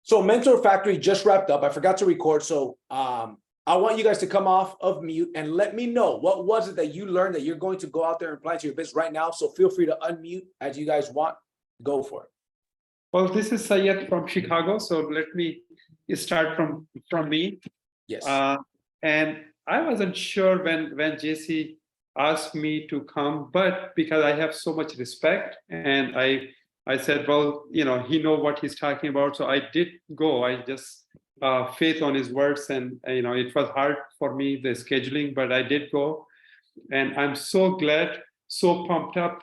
So Mentor Factory just wrapped up. I forgot to record. So I want you guys to come off of mute and let me know what was it that you learned that you're going to go out there and apply to your business right now. So feel free to unmute as you guys want. Go for it. Well, this is Syed from Chicago. So let me start from me. Yes. And I wasn't sure when JC asked me to come, but because I have so much respect, and I said, well, he know what he's talking about. So I did go. I just faith on his words, and it was hard for me, the scheduling, but I did go, and I'm so glad, so pumped up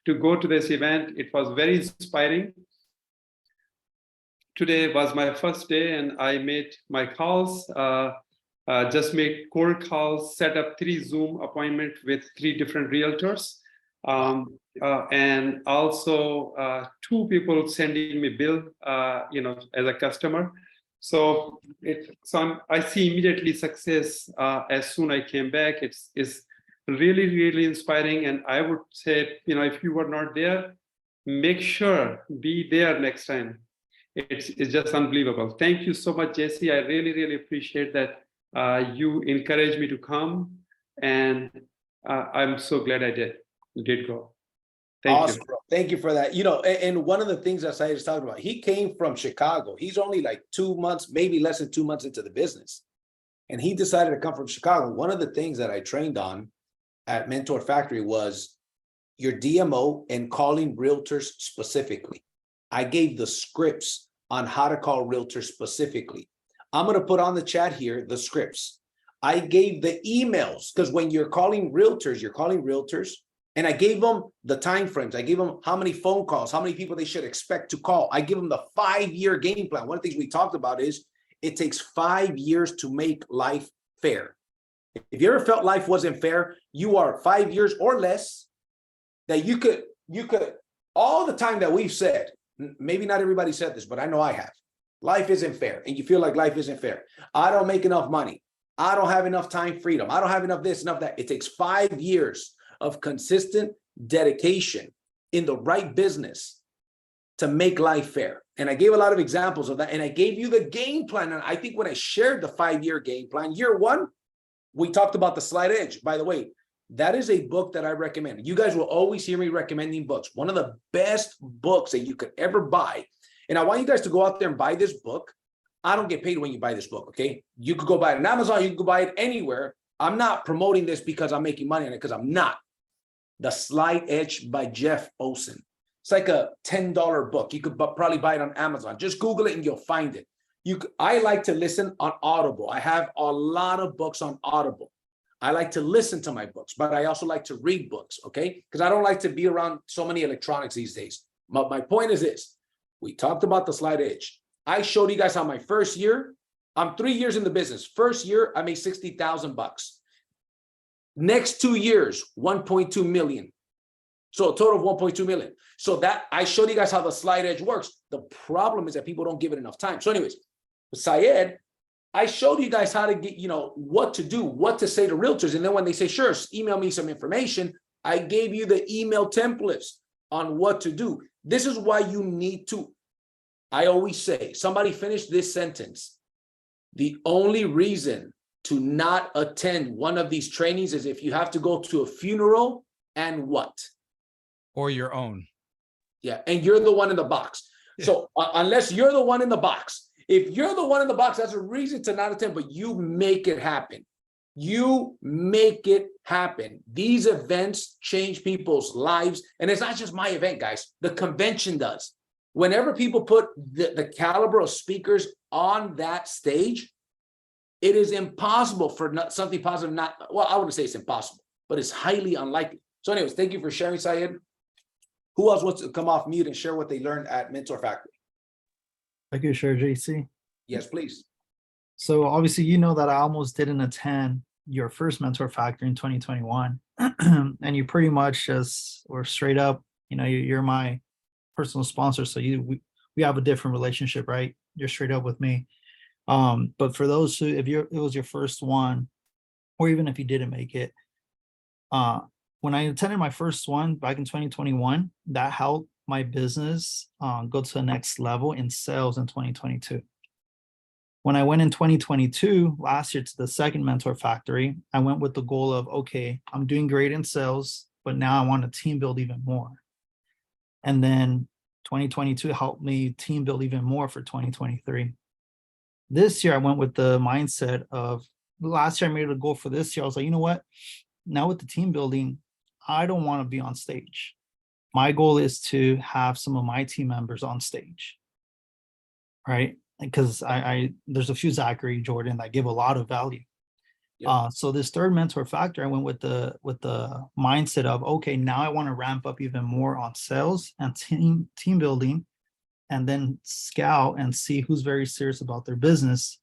to go to this event. It was very inspiring. Today was my first day, and I made my calls. Just made cold calls, set up 3 Zoom appointments with 3 different realtors. And also 2 people sending me bill, as a customer. So I see immediately success as soon I came back. It's really, really inspiring. And I would say, if you were not there, make sure be there next time. It's just unbelievable. Thank you so much, Jesse. I really, really appreciate that. You encouraged me to come, and I'm so glad I did go. Thank you. Bro. Thank you for that. And one of the things that Syed is talking about, he came from Chicago. He's only like 2 months, maybe less than 2 months into the business. And he decided to come from Chicago. One of the things that I trained on at Mentor Factory was your DMO and calling realtors specifically. I gave the scripts on how to call realtors specifically. I'm going to put on the chat here the scripts. I gave the emails, because when you're calling realtors, and I gave them the time frames. I gave them how many phone calls, how many people they should expect to call. I give them the 5-year game plan. One of the things we talked about is it takes 5 years to make life fair. If you ever felt life wasn't fair, you are 5 years or less that you could all the time that we've said, maybe not everybody said this, but I know I have. Life isn't fair, and you feel like life isn't fair. I don't make enough money. I don't have enough time freedom. I don't have enough this, enough that. It takes 5 years of consistent dedication in the right business to make life fair. And I gave a lot of examples of that, and I gave you the game plan. And I think when I shared the 5-year game plan, year 1, we talked about the Slight Edge. By the way, that is a book that I recommend. You guys will always hear me recommending books. One of the best books that you could ever buy. And I want you guys to go out there and buy this book. I don't get paid when you buy this book, okay? You could go buy it on Amazon. You can go buy it anywhere. I'm not promoting this because I'm making money on it, because I'm not. The Slight Edge by Jeff Olson. It's like a $10 book. You could probably buy it on Amazon. Just Google it and you'll find it. I like to listen on Audible. I have a lot of books on Audible. I like to listen to my books, but I also like to read books, okay? Because I don't like to be around so many electronics these days. My point is this. We talked about the Slight Edge. I showed you guys how my first year, I'm 3 years in the business. First year, I made $60,000. Next 2 years, 1.2 million. So a total of 1.2 million. So that I showed you guys how the Slight Edge works. The problem is that people don't give it enough time. So anyways, Syed, I showed you guys how to get, what to do, what to say to realtors. And then when they say, sure, email me some information, I gave you the email templates on what to do. This is why you need to, I always say, somebody finish this sentence. The only reason to not attend one of these trainings is if you have to go to a funeral and what? Or your own. Yeah, and you're the one in the box. Yeah. So unless you're the one in the box, if you're the one in the box, that's a reason to not attend, but you make it happen. You make it happen. These events change people's lives. And it's not just my event, guys. The convention does. Whenever people put the caliber of speakers on that stage, it is impossible for something positive well, I wouldn't say it's impossible, but it's highly unlikely. So anyways, thank you for sharing, Syed. Who else wants to come off mute and share what they learned at Mentor Factory? I can share, JC. Yes, please. So obviously, you know that I almost didn't attend your first Mentor Factory in 2021. And you pretty much just were straight up, you're my personal sponsor. So we have a different relationship, right? You're straight up with me. But for those who, it was your first one, or even if you didn't make it, when I attended my first one back in 2021, that helped my business go to the next level in sales in 2022. When I went in 2022, last year, to the second mentor factory, I went with the goal of, okay, I'm doing great in sales, but now I want to team build even more. And then 2022 helped me team build even more for 2023. This year, I went with the mindset of, last year I made a goal for this year. I was like, you know what? Now with the team building, I don't want to be on stage. My goal is to have some of my team members on stage, right? Because I there's a few Zachary, Jordan that give a lot of value. Yep. So this third mentor factor, I went with the mindset of, okay, now I want to ramp up even more on sales and team building, and then scout and see who's very serious about their business.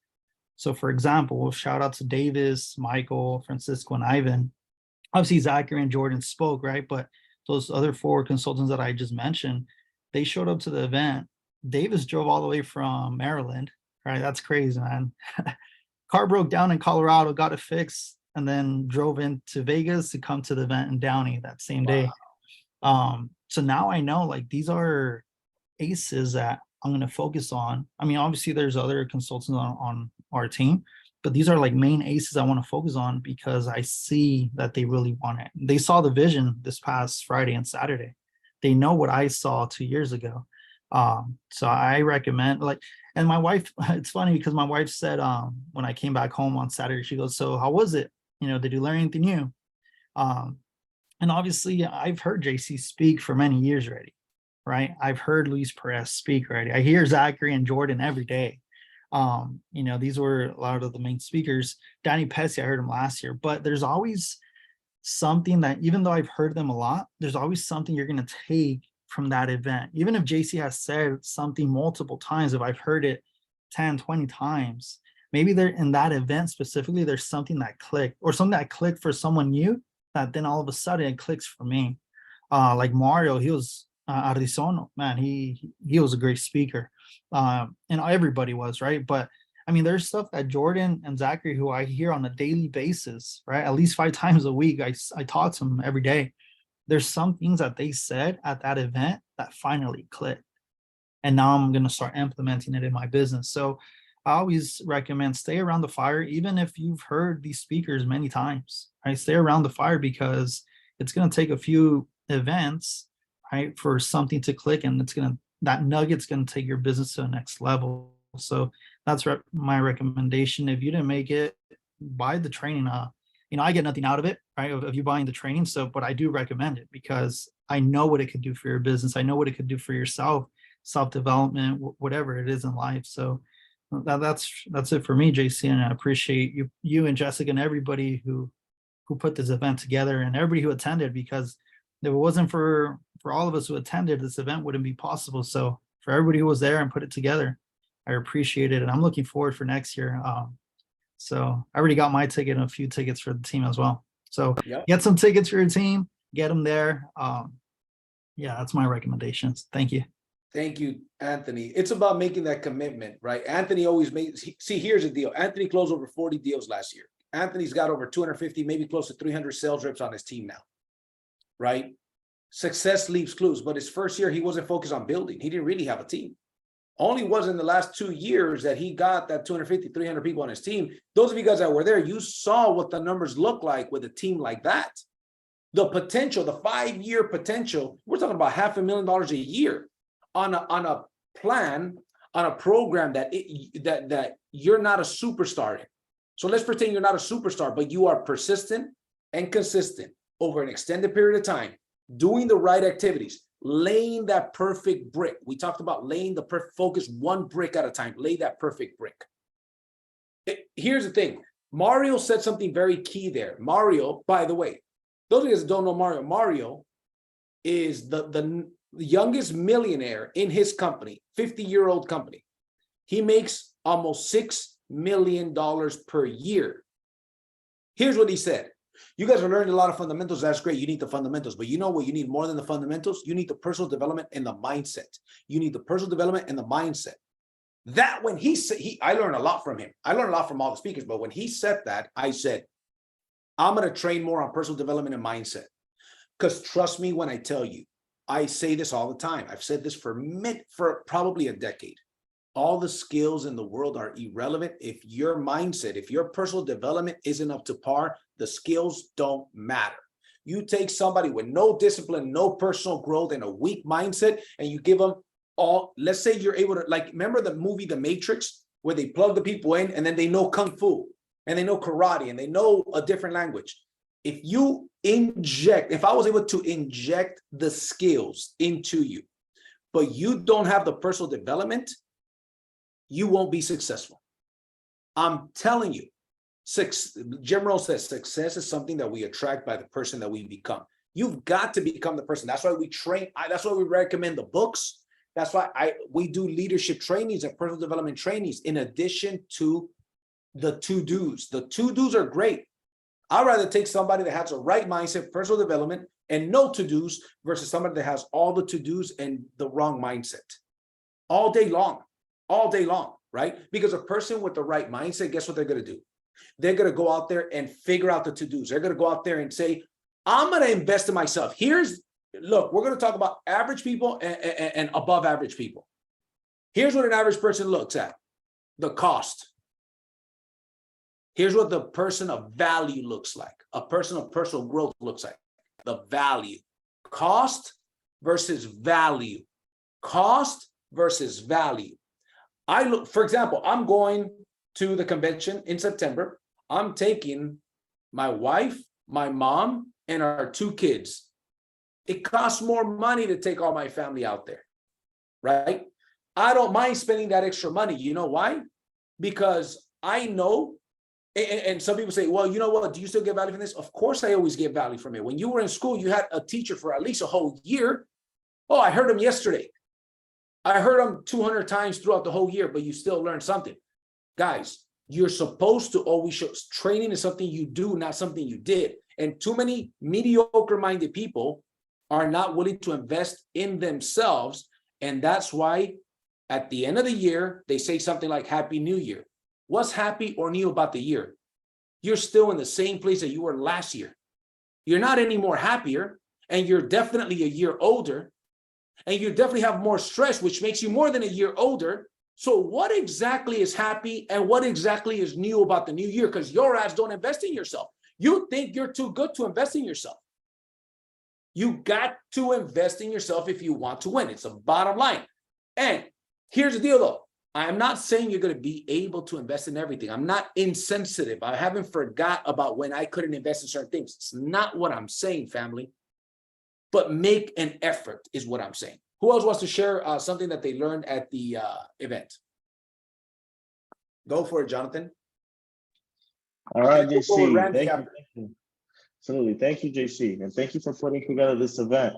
So for example, shout out to Davis, Michael, Francisco, and Ivan. Obviously, Zachary and Jordan spoke, right? But those other 4 consultants that I just mentioned, they showed up to the event. Davis drove all the way from Maryland, right? That's crazy, man. Car broke down in Colorado, got it fixed, and then drove into Vegas to come to the event in Downey that same day. So now I know, like, these are aces that I'm going to focus on. I mean, obviously there's other consultants on our team, but these are like main aces I want to focus on because I see that they really want it. They saw the vision this past Friday and Saturday. They know what I saw 2 years ago. So I recommend, like, and my wife, it's funny because my wife said, when I came back home on Saturday, she goes, so how was it? You know, did you learn anything new? And obviously I've heard JC speak for many years already, right? I've heard Luis Perez speak already. I hear Zachary and Jordan every day. You know, these were a lot of the main speakers. Danny Pesci, I heard him last year, but there's always something that, even though I've heard them a lot, there's always something you're going to take from that event. Even if JC has said something multiple times, if I've heard it 10, 20 times, maybe they're in that event specifically, there's something that clicked, or something that clicked for someone new that then all of a sudden it clicks for me. Like Mario, he was Ardizono, man, he was a great speaker. And everybody was, right? But I mean, there's stuff that Jordan and Zachary, who I hear on a daily basis, right? At least 5 times a week, I talk to them every day. There's some things that they said at that event that finally clicked. And now I'm going to start implementing it in my business. So I always recommend stay around the fire, even if you've heard these speakers many times, right? Stay around the fire because it's going to take a few events, right, for something to click, and that nugget's going to take your business to the next level. So that's my recommendation. If you didn't make it, buy the training. You know, I get nothing out of it, right, of you buying the training. So, but I do recommend it because I know what it could do for your business. I know what it could do for yourself, self-development, whatever it is in life. So that's it for me, JC. And I appreciate you and Jessica and everybody who put this event together, and everybody who attended, because if it wasn't for all of us who attended, this event wouldn't be possible. So for everybody who was there and put it together, I appreciate it. And I'm looking forward for next year. So I already got my ticket and a few tickets for the team as well. So Yep. Get some tickets for your team, get them there. Yeah, that's my recommendations. Thank you. Thank you, Anthony. It's about making that commitment, right? Anthony always makes, see, here's the deal. Anthony closed over 40 deals last year. Anthony's got over 250, maybe close to 300 sales reps on his team now, right? Success leaves clues, but his first year, he wasn't focused on building. He didn't really have a team. Only was in the last 2 years that he got that 250, 300 people on his team. Those of you guys that were there, you saw what the numbers look like with a team like that. The potential, the 5-year potential, we're talking about $500,000 a year on a plan, on a program that you're not a superstar in. So let's pretend you're not a superstar, but you are persistent and consistent over an extended period of time, doing the right activities, laying that perfect brick. We talked about laying the perfect, focus one brick at a time, lay that perfect brick. Here's the thing. Mario said something very key there. Mario, by the way, those of you guys that don't know Mario, Mario is the youngest millionaire in his company, 50-year-old company. He makes almost $6 million per year. Here's what he said. You guys are learning a lot of fundamentals. That's great. You need the fundamentals, but you know what you need more than the fundamentals? You need the personal development and the mindset. You need the personal development and the mindset. That when he said, I learned a lot from him. I learned a lot from all the speakers, but when he said that, I said, I'm going to train more on personal development and mindset. Because trust me when I tell you, I say this all the time. I've said this for probably a decade. All the skills in the world are irrelevant if your mindset, if your personal development isn't up to par, the skills don't matter. You take somebody with no discipline, no personal growth, and a weak mindset, and you give them all, let's say you're able to, like, remember the movie The Matrix, where they plug the people in and then they know Kung Fu and they know karate and they know a different language. If you inject, if I was able to inject the skills into you, but you don't have the personal development, you won't be successful. I'm telling you. Jim Rohn says success is something that we attract by the person that we become. You've got to become the person. That's why we train. That's why we recommend the books. That's why we do leadership trainings and personal development trainings in addition to the to-dos. The to-dos are great. I'd rather take somebody that has a right mindset, personal development, and no to-dos versus somebody that has all the to-dos and the wrong mindset. All day long, right? Because a person with the right mindset, guess what they're going to do? They're going to go out there and figure out the to-dos. They're going to go out there and say, I'm going to invest in myself. Look, we're going to talk about average people and above average people. Here's what an average person looks at: the cost. Here's what the person of value looks like. A person of personal growth looks like. The value. Cost versus value. Cost versus value. For example, I'm going to the convention in September. I'm taking my wife, my mom, and our 2 kids. It costs more money to take all my family out there, right? I don't mind spending that extra money. You know why? Because I know, and some people say, well, you know what? Do you still get value from this? Of course, I always get value from it. When you were in school, you had a teacher for at least a whole year. Oh, I heard him yesterday. I heard him 200 times throughout the whole year, but you still learned something. Guys, you're supposed to always show. Training is something you do, not something you did. And too many mediocre-minded people are not willing to invest in themselves. And that's why at the end of the year, they say something like Happy New Year. What's happy or new about the year? You're still in the same place that you were last year. You're not any more happier, and you're definitely a year older, and you definitely have more stress, which makes you more than a year older. So what exactly is happy and what exactly is new about the new year? Because your ass don't invest in yourself. You think you're too good to invest in yourself. You got to invest in yourself if you want to win. It's a bottom line. And here's the deal, though. I'm not saying you're going to be able to invest in everything. I'm not insensitive. I haven't forgot about when I couldn't invest in certain things. It's not what I'm saying, family. But make an effort is what I'm saying. Who else wants to share something that they learned at the event? Go for it, Jonathan. All right, JC. Thank you. Absolutely. Thank you, JC. And thank you for putting together this event.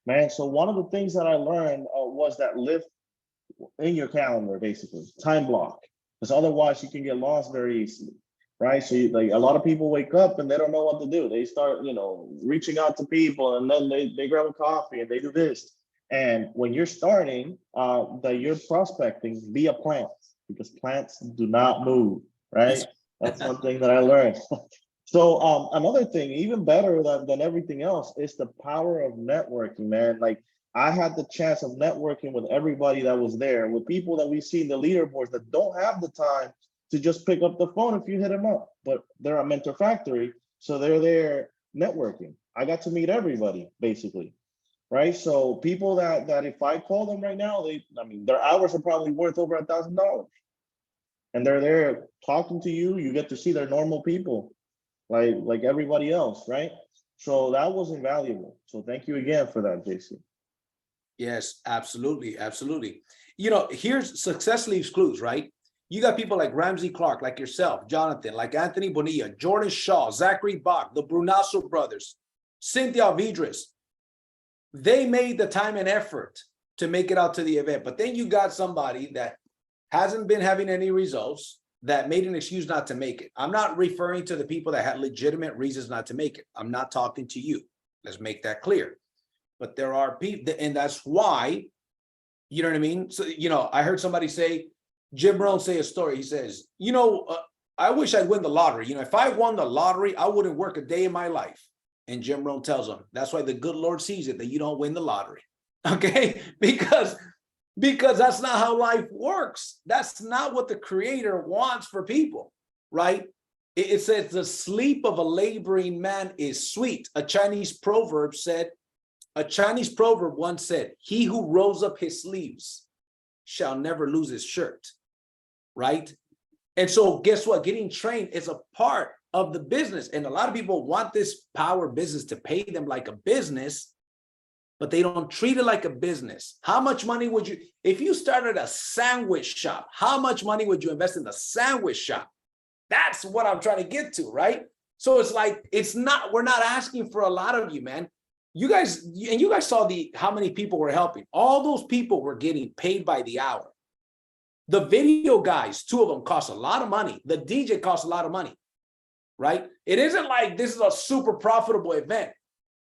Man, so one of the things that I learned was that live in your calendar, basically, time block. Because otherwise you can get lost very easily, right? So like a lot of people wake up and they don't know what to do. They start, reaching out to people, and then they grab a coffee and they do this. And when you're starting, that you're prospecting via plants, because plants do not move, right? That's one thing that I learned. So another thing, even better than everything else, is the power of networking, man. Like, I had the chance of networking with everybody that was there, with people that we see in the leaderboards that don't have the time to just pick up the phone if you hit them up, but they're a Mentor Factory, so they're there networking. I got to meet everybody, basically, right? So people that if I call them right now, their hours are probably worth over $1,000, and they're there talking to you. You get to see their normal people, like everybody else, right? So that was invaluable. So thank you again for that, JC. Yes, absolutely. Absolutely. Here's success leaves clues, right? You got people like Ramsey Clark, like yourself, Jonathan, like Anthony Bonilla, Jordan Shaw, Zachary Bach, the Brunasso brothers, Cynthia Vidres. They made the time and effort to make it out to the event. But then you got somebody that hasn't been having any results, that made an excuse not to make it. I'm not referring to the people that had legitimate reasons not to make it. I'm not talking to you. Let's make that clear. But there are people, and that's why, you know what I mean? So, I heard somebody say, Jim Rohn say a story. He says, I wish I'd win the lottery. If I won the lottery, I wouldn't work a day in my life. And Jim Rohn tells him, that's why the good Lord sees it, that you don't win the lottery. Okay, because that's not how life works. That's not what the creator wants for people, right? It says the sleep of a laboring man is sweet. A Chinese proverb once said, he who rolls up his sleeves shall never lose his shirt, right? And so guess what? Getting trained is a part of the business. And a lot of people want this Powur business to pay them like a business, but they don't treat it like a business. How much money would you, if you started a sandwich shop, how much money would you invest in the sandwich shop? That's what I'm trying to get to, right? So it's like, we're not asking for a lot of you, man. You guys saw how many people were helping. All those people were getting paid by the hour. The video guys, 2 of them cost a lot of money. The DJ costs a lot of money, right? It isn't like this is a super profitable event.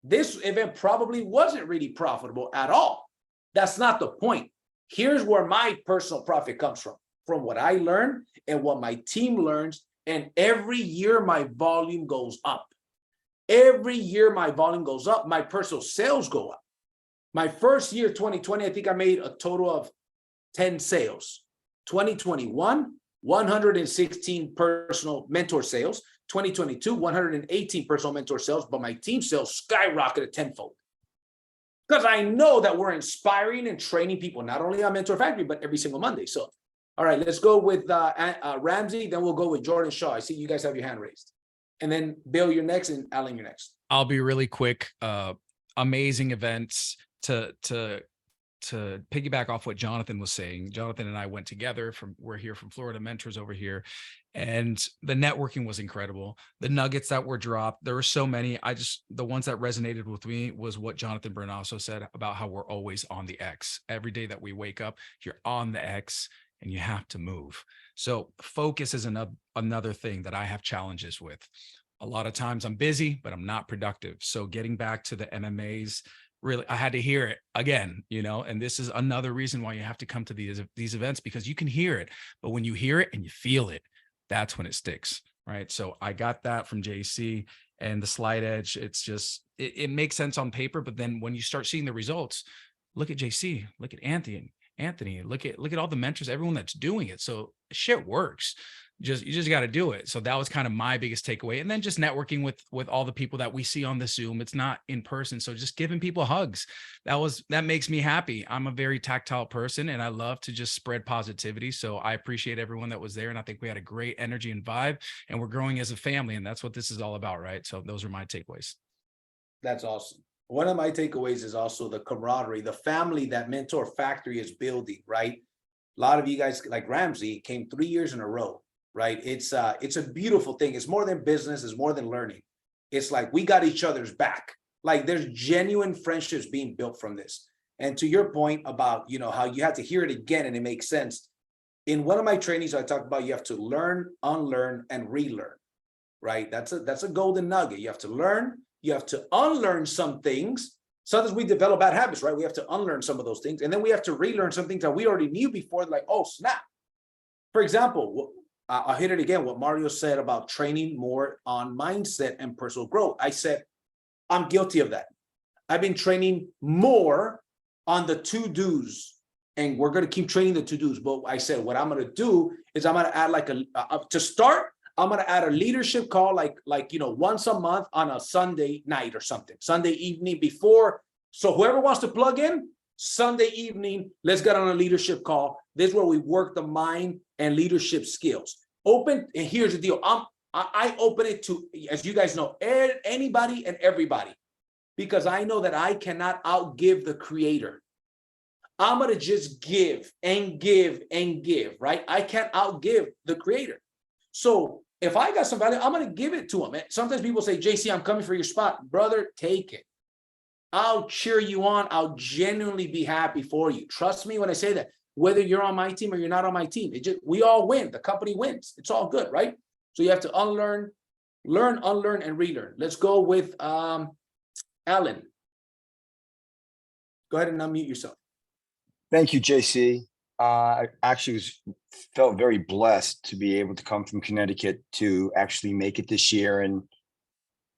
This event probably wasn't really profitable at all. That's not the point. Here's where my personal profit comes from what I learned and what my team learns. And every year my volume goes up. Every year my volume goes up. My personal sales go up. My first year, 2020, I think I made a total of 10 sales. 2021, 116 personal mentor sales. 2022, 118 personal mentor sales, but my team sales skyrocketed tenfold. Because I know that we're inspiring and training people, not only on Mentor Factory, but every single Monday. So, all right, let's go with Ramsey, then we'll go with Jordan Shaw. I see you guys have your hand raised. And then Bill, you're next, and Alan, you're next. I'll be really quick. Amazing events to piggyback off what Jonathan was saying. Jonathan and I went together we're here from Florida, mentors over here, and the networking was incredible. The nuggets that were dropped, there were so many. The ones that resonated with me was what Jonathan Bernasso said about how we're always on the X. Every day that we wake up, you're on the X and you have to move. So focus is another thing that I have challenges with. A lot of times I'm busy, but I'm not productive. So getting back to the MMAs, really, I had to hear it again, and this is another reason why you have to come to these events, because you can hear it, but when you hear it and you feel it, that's when it sticks, right? So I got that from JC and the Slide Edge. It's just, it makes sense on paper, but then when you start seeing the results, look at JC, look at Anthony, look at all the mentors, everyone that's doing it. So shit works. You just got to do it. So that was kind of my biggest takeaway. And then just networking with all the people that we see on the Zoom. It's not in person. So just giving people hugs. That makes me happy. I'm a very tactile person and I love to just spread positivity. So I appreciate everyone that was there. And I think we had a great energy and vibe, and we're growing as a family. And that's what this is all about, right? So those are my takeaways. That's awesome. One of my takeaways is also the camaraderie, the family that Mentor Factory is building, right? A lot of you guys, like Ramsey, came 3 years in a row. Right. It's a beautiful thing. It's more than business. It's more than learning. It's like we got each other's back. Like there's genuine friendships being built from this. And to your point about, how you have to hear it again and it makes sense. In one of my trainings, I talked about you have to learn, unlearn, and relearn. Right. That's a golden nugget. You have to learn. You have to unlearn some things. Sometimes we develop bad habits, right? We have to unlearn some of those things. And then we have to relearn some things that we already knew before, like, oh, snap. For example, I'll hit it again, what Mario said about training more on mindset and personal growth. I said, I'm guilty of that. I've been training more on the to-dos, and we're going to keep training the to-dos. But I said, what I'm going to do is I'm going to add to start, I'm going to add a leadership call, like once a month on a Sunday night or something, Sunday evening before. So whoever wants to plug in, Sunday evening, let's get on a leadership call. This is where we work the mind and leadership skills. Open, and here's the deal. I open it to, as you guys know, anybody and everybody, because I know that I cannot outgive the creator. I'm going to just give and give and give, right? I can't outgive the creator. So if I got some value, I'm going to give it to him. Sometimes people say, JC, I'm coming for your spot. Brother, take it. I'll cheer you on. I'll genuinely be happy for you. Trust me when I say that. Whether you're on my team or you're not on my team, we all win. The company wins. It's all good, right? So you have to unlearn, unlearn, and relearn. Let's go with Alan. Go ahead and unmute yourself. Thank you, JC. I actually felt very blessed to be able to come from Connecticut to actually make it this year and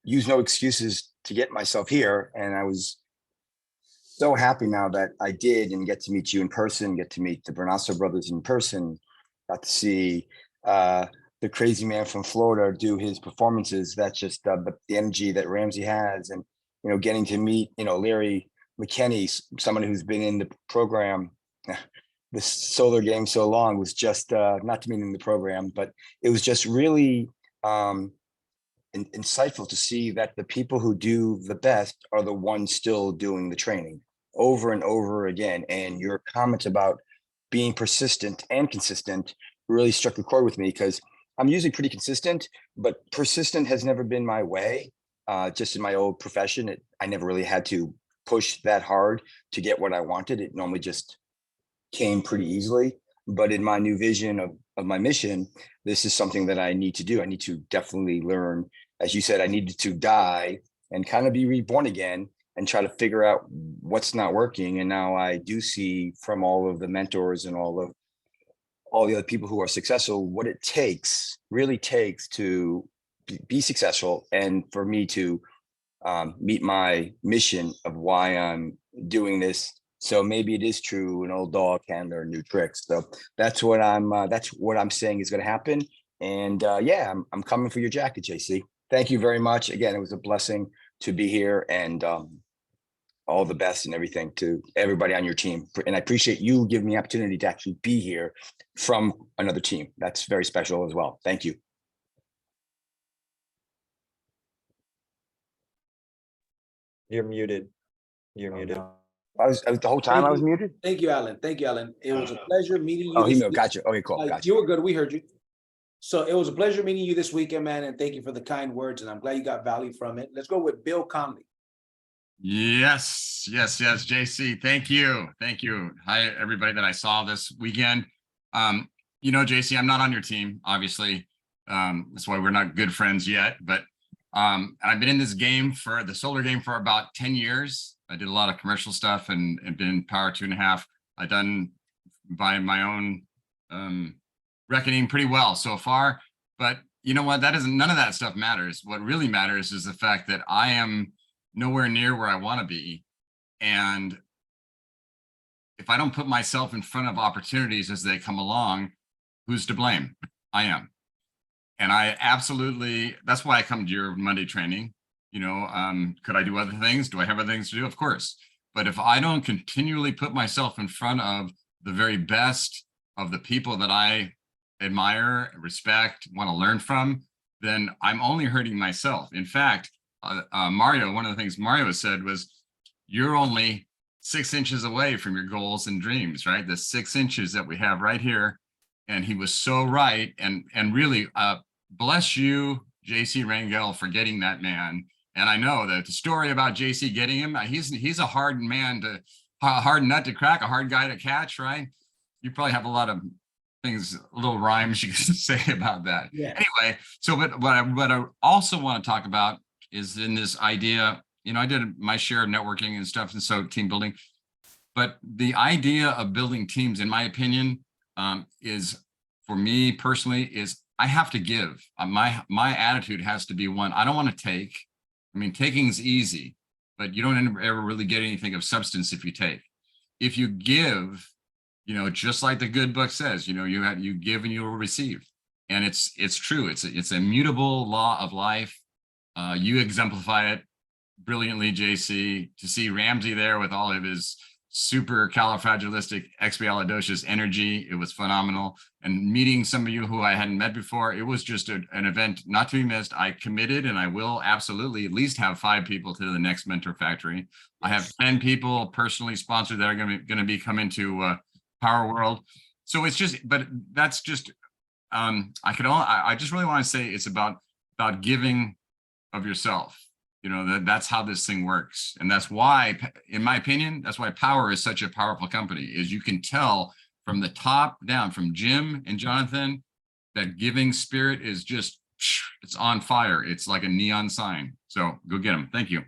use no excuses to get myself here. And I was so happy now that I did and get to meet you in person, get to meet the Bernasso brothers in person, got to see the crazy man from Florida do his performances. That's just the energy that Ramsey has, and getting to meet Larry McKinney, someone who's been in the program, the solar game so long, was just not to mean in the program, but it was just really insightful to see that the people who do the best are the ones still doing the training over and over again. And your comments about being persistent and consistent really struck a chord with me, because I'm usually pretty consistent, but persistent has never been my way. Just in my old profession, I never really had to push that hard to get what I wanted. It normally just came pretty easily. But in my new vision of my mission, this is something that I need to do. I need to definitely learn. As you said, I needed to die and kind of be reborn again and try to figure out what's not working. And now I do see from all of the mentors and all the other people who are successful, what it really takes to be successful, and for me to meet my mission of why I'm doing this. So maybe it is true, an old dog can learn new tricks. So that's what I'm saying is going to happen. And yeah, I'm coming for your jacket, JC. Thank you very much. Again, it was a blessing to be here, and all the best and everything to everybody on your team. And I appreciate you giving me the opportunity to actually be here from another team. That's very special as well. Thank you. You're muted. You're muted. I was the whole time I was muted. Thank you, Alan. Thank you, Alan. It was a pleasure meeting you. Oh, this he week. gotcha. Okay, cool. Gotcha. You were good. We heard you. So it was a pleasure meeting you this weekend, man. And thank you for the kind words. And I'm glad you got value from it. Let's go with Bill Conley. Yes, JC. Thank you. Hi, everybody that I saw this weekend. JC, I'm not on your team, obviously. That's why we're not good friends yet. But I've been in this game for the solar game for about 10 years. I did a lot of commercial stuff and been in Powur 2.5. I've done by my own reckoning pretty well so far. But you know what? None of that stuff matters. What really matters is the fact that I am nowhere near where I want to be. And if I don't put myself in front of opportunities as they come along, who's to blame? I am. And I absolutely, that's why I come to your Monday training. Could I do other things? Do I have other things to do? Of course. But if I don't continually put myself in front of the very best of the people that I admire, respect, want to learn from, then I'm only hurting myself. In fact, Mario, one of the things Mario said was, you're only 6 inches away from your goals and dreams, right? The 6 inches that we have right here. And he was so right. And really, bless you, JC Rangel, for getting that man. And I know that the story about JC getting him, he's a hard hard nut to crack, a hard guy to catch, right? You probably have a lot of things, little rhymes you can say about that. Yeah. Anyway, so what I also want to talk about is in this idea, I did my share of networking and stuff, and so team building. But the idea of building teams, in my opinion, is, for me personally, is I have to give. My attitude has to be one, I don't want to take. I mean, taking is easy, but you don't ever really get anything of substance if you take. If you give, just like the good book says, you give and you will receive. And it's true. It's a mutable law of life. You exemplify it brilliantly, JC. To see Ramsey there with all of his super califragilistic energy, it was phenomenal. And meeting some of you who I hadn't met before, it was just an event not to be missed. I committed, and I will absolutely at least have 5 people to the next Mentor Factory. I have 10 people personally sponsored that are going to be coming to Powur World. So it's just, but that's just, I just really want to say it's about giving of yourself. That's how this thing works. And that's why, in my opinion, that's why Powur is such a powerful company, is you can tell from the top down, from Jim and Jonathan, that giving spirit is just, it's on fire. It's like a neon sign. So go get them. Thank you.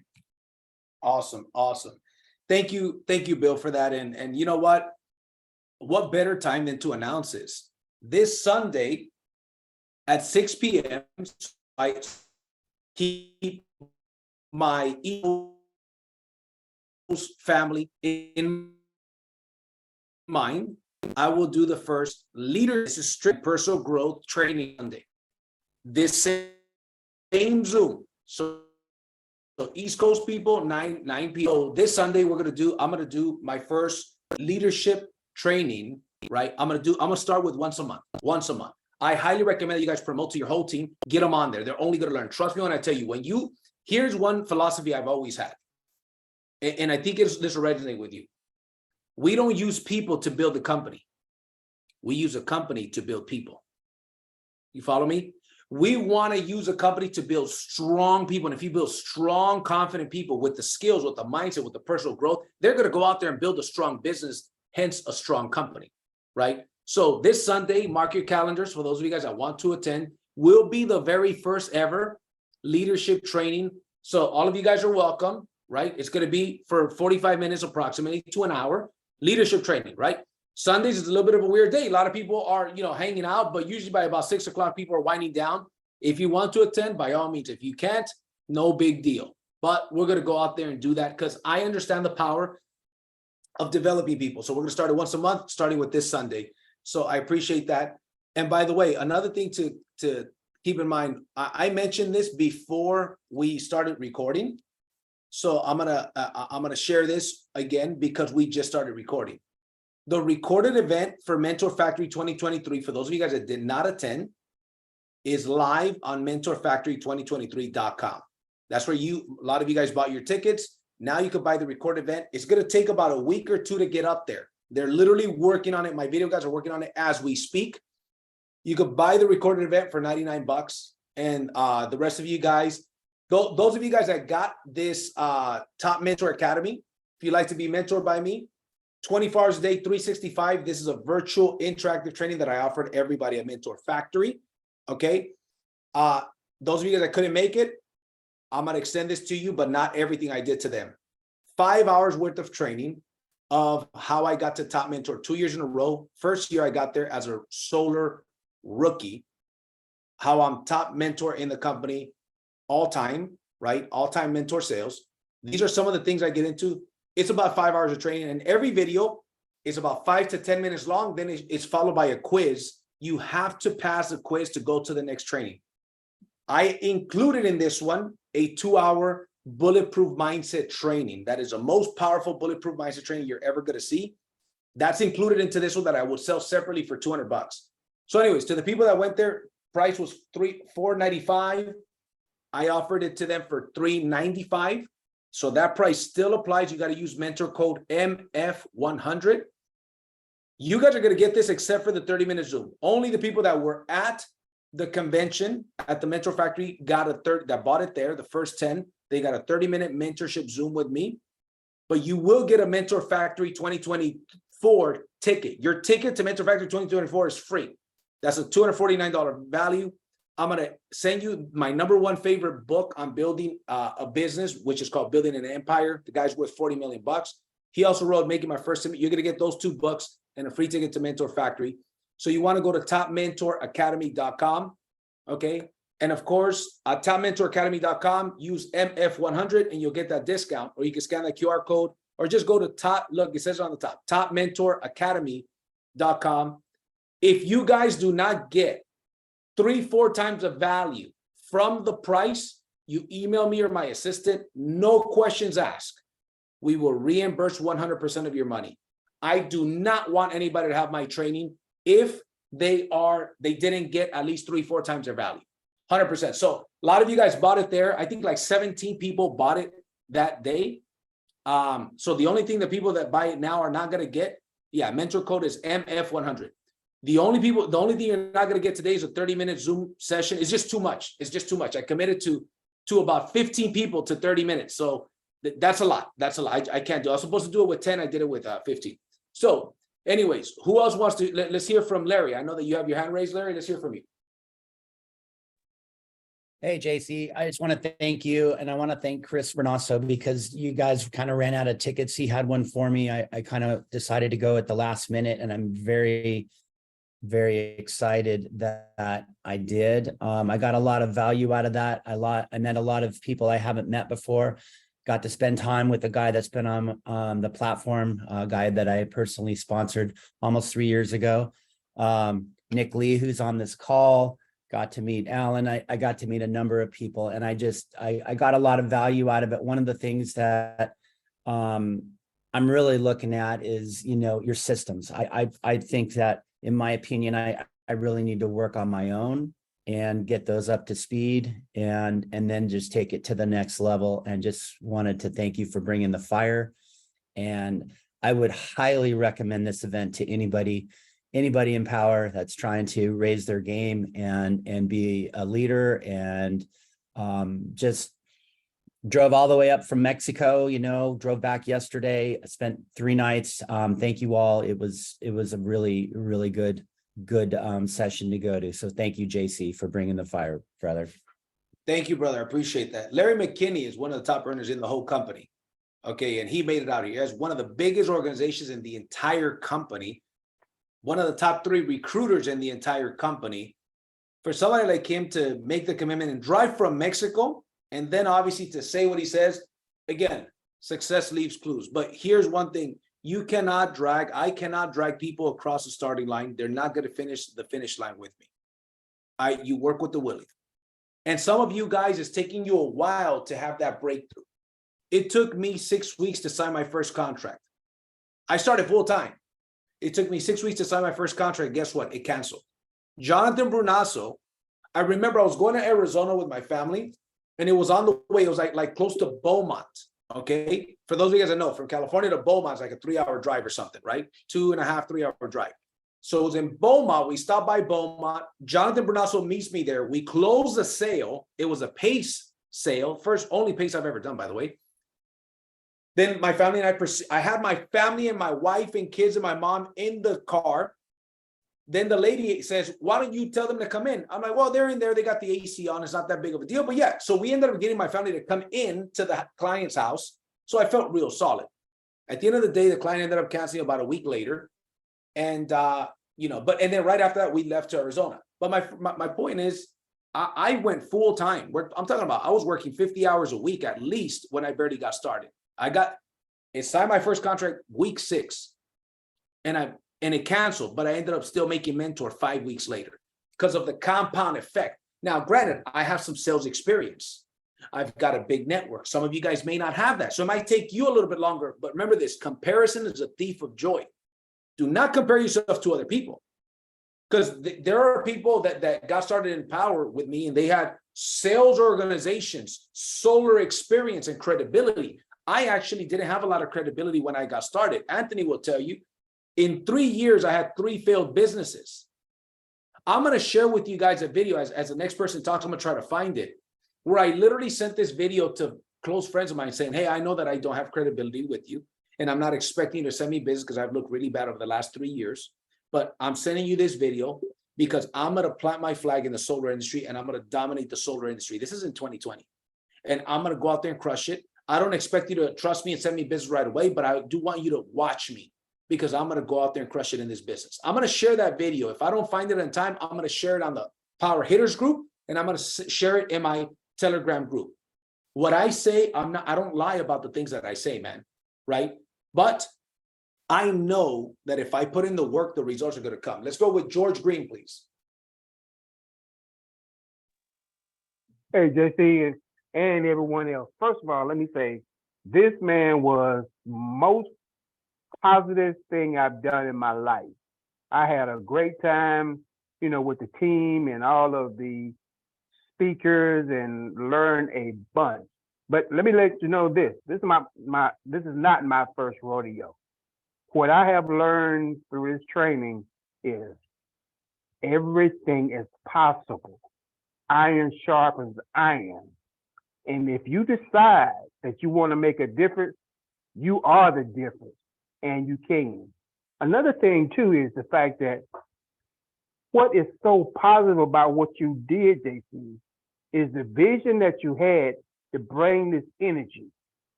Awesome. Thank you, Bill, for that. And you know what better time than to announce this Sunday at 6 p.m. I keep my email family in mind, I will do the first leader. This is strict personal growth training Monday. This same Zoom. So East Coast people, 9 p.m. So this Sunday, I'm gonna do my first leadership training, right? I'm gonna start with once a month. I highly recommend that you guys promote to your whole team, get them on there. They're only gonna learn. Trust me when I tell you, here's one philosophy I've always had. And I think this will resonate with you. We don't use people to build a company. We use a company to build people. You follow me? We want to use a company to build strong people. And if you build strong, confident people with the skills, with the mindset, with the personal growth, they're going to go out there and build a strong business, hence a strong company, right? So this Sunday, mark your calendars for those of you guys that want to attend, will be the very first ever leadership training. So all of you guys are welcome, right? It's going to be for 45 minutes, approximately to an hour, leadership training, right? Sundays is a little bit of a weird day. A lot of people are, hanging out, but usually by about 6 o'clock, people are winding down. If you want to attend, by all means. If you can't, no big deal. But we're going to go out there and do that because I understand the power of developing people. So we're going to start it once a month, starting with this Sunday. So I appreciate that. And by the way, another thing to keep in mind, I mentioned this before we started recording. So I'm gonna share this again because we just started recording. The recorded event for Mentor Factory 2023, for those of you guys that did not attend, is live on mentorfactory2023.com. That's where a lot of you guys bought your tickets. Now you can buy the recorded event. It's going to take about a week or two to get up there. They're literally working on it. My video guys are working on it as we speak. You could buy the recorded event for $99. And the rest of you guys, those of you guys that got this Top Mentor Academy, if you'd like to be mentored by me, 24 hours a day, 365. This is a virtual interactive training that I offered everybody at Mentor Factory. Okay. Those of you guys that couldn't make it, I'm going to extend this to you, but not everything I did to them. 5 hours worth of training of how I got to Top Mentor 2 years in a row. First year I got there as a solar rookie, how I'm top mentor in the company all time, right? All time mentor sales. These are some of the things I get into. It's about 5 hours of training, and every video is about 5 to 10 minutes long. Then it's followed by a quiz. You have to pass the quiz to go to the next training. I included in this one a 2-hour bulletproof mindset training. That is the most powerful bulletproof mindset training you're ever going to see. That's included into this one that I would sell separately for $200. So anyways, to the people that went there, price was $495. I offered it to them for $395. So that price still applies. You got to use mentor code MF100. You guys are going to get this except for the 30-minute Zoom. Only the people that were at the convention at the Mentor Factory that bought it there, the first 10, they got a 30-minute mentorship Zoom with me. But you will get a Mentor Factory 2024 ticket. Your ticket to Mentor Factory 2024 is free. That's a $249 value. I'm going to send you my #1 favorite book on building a business, which is called Building an Empire. The guy's worth $40 million. He also wrote Making My First. You're going to get those 2 books and a free ticket to Mentor Factory. So you want to go to topmentoracademy.com. Okay. And of course, at topmentoracademy.com, use MF100 and you'll get that discount, or you can scan that QR code or just go to look, it says on the top, topmentoracademy.com. If you guys do not get 3-4 times the value from the price, you email me or my assistant, no questions asked. We will reimburse 100% of your money. I do not want anybody to have my training if they didn't get at least 3-4 times their value. 100%. So a lot of you guys bought it there. I think like 17 people bought it that day. So the only thing the people that buy it now are not going to get, mentor code is MF100. The only thing you're not going to get today is a 30-minute Zoom session. It's just too much. It's just too much. I committed to about 15 people to 30 minutes. So that's a lot. That's a lot. I can't do it. I was supposed to do it with 10. I did it with 15. So anyways, who else wants to, let's hear from Larry. I know that you have your hand raised, Larry. Let's hear from you. Hey, JC, I just want to thank you. And I want to thank Chris Renasso because you guys kind of ran out of tickets. He had one for me. I kind of decided to go at the last minute, and I'm very, very excited that I did. I got a lot of value out of that. I met a lot of people I haven't met before. got to spend time with a guy that's been on the platform, a guy that I personally sponsored almost 3 years ago. Nick Lee, who's on this call, got to meet Alan. I got to meet a number of people, and I got a lot of value out of it. One of the things that I'm really looking at is, your systems. I think that, in my opinion, I really need to work on my own and get those up to speed, and then just take it to the next level. And just wanted to thank you for bringing the fire. And I would highly recommend this event to anybody in Powur that's trying to raise their game and be a leader. And just drove all the way up from Mexico, drove back yesterday. I spent 3 nights. Thank you all. It was a really, really good session to go to. So thank you, JC, for bringing the fire, brother. Thank you, brother. I appreciate that. Larry McKinney is one of the top earners in the whole company. Okay, and he made it out here. He has one of the biggest organizations in the entire company, one of the top 3 recruiters in the entire company. For somebody like him to make the commitment and drive from Mexico, and then obviously to say what he says, again, success leaves clues. But here's one thing. I cannot drag people across the starting line. They're not going to finish the finish line with me. You work with the Willie. And some of you guys, it's taking you a while to have that breakthrough. It took me 6 weeks to sign my first contract. I started full time. It took me 6 weeks to sign my first contract. Guess what? It canceled. Jonathan Brunasso, I remember I was going to Arizona with my family, and it was on the way. It was like close to Beaumont. Okay. For those of you guys that know, from California to Beaumont is like a 3-hour drive or something, right? 2.5, 3-hour drive. So it was in Beaumont. We stopped by Beaumont. Jonathan Brunasso meets me there. We closed the sale. It was a pace sale. First, only pace I've ever done, by the way. Then my family and I had my family and my wife and kids and my mom in the car. Then the lady says, why don't you tell them to come in? I'm like, well, they're in there. They got the AC on. It's not that big of a deal. But yeah, so we ended up getting my family to come in to the client's house. So I felt real solid. At the end of the day, the client ended up canceling about a week later. And, and then right after that, we left to Arizona. But my point is, I went full time. I'm talking about, I was working 50 hours a week at least when I barely got started. I signed my first contract week 6. And it canceled, but I ended up still making Mentor 5 weeks later because of the compound effect. Now, granted, I have some sales experience. I've got a big network. Some of you guys may not have that. So it might take you a little bit longer, but remember this, comparison is a thief of joy. Do not compare yourself to other people, because there are people that got started in Powur with me, and they had sales organizations, solar experience, and credibility. I actually didn't have a lot of credibility when I got started. Anthony will tell you, in 3 years, I had 3 failed businesses. I'm going to share with you guys a video as the next person talks. I'm going to try to find it, where I literally sent this video to close friends of mine saying, hey, I know that I don't have credibility with you, and I'm not expecting you to send me business because I've looked really bad over the last 3 years. But I'm sending you this video because I'm going to plant my flag in the solar industry, and I'm going to dominate the solar industry. This is in 2020. And I'm going to go out there and crush it. I don't expect you to trust me and send me business right away, but I do want you to watch me, because I'm going to go out there and crush it in this business. I'm going to share that video. If I don't find it in time, I'm going to share it on the Powur Hitters group, and I'm going to share it in my Telegram group. What I say, I don't lie about the things that I say, man, right? But I know that if I put in the work, the results are going to come. Let's go with George Green, please. Hey, JC and everyone else. First of all, let me say, this man was most positive thing I've done in my life. I had a great time, with the team and all of the speakers, and learned a bunch. But let me let you know this. This is not my first rodeo. What I have learned through his training is everything is possible. Iron sharpens iron. And if you decide that you want to make a difference, you are the difference. And you can. Another thing too is the fact that what is so positive about what you did, JC, is the vision that you had to bring this energy.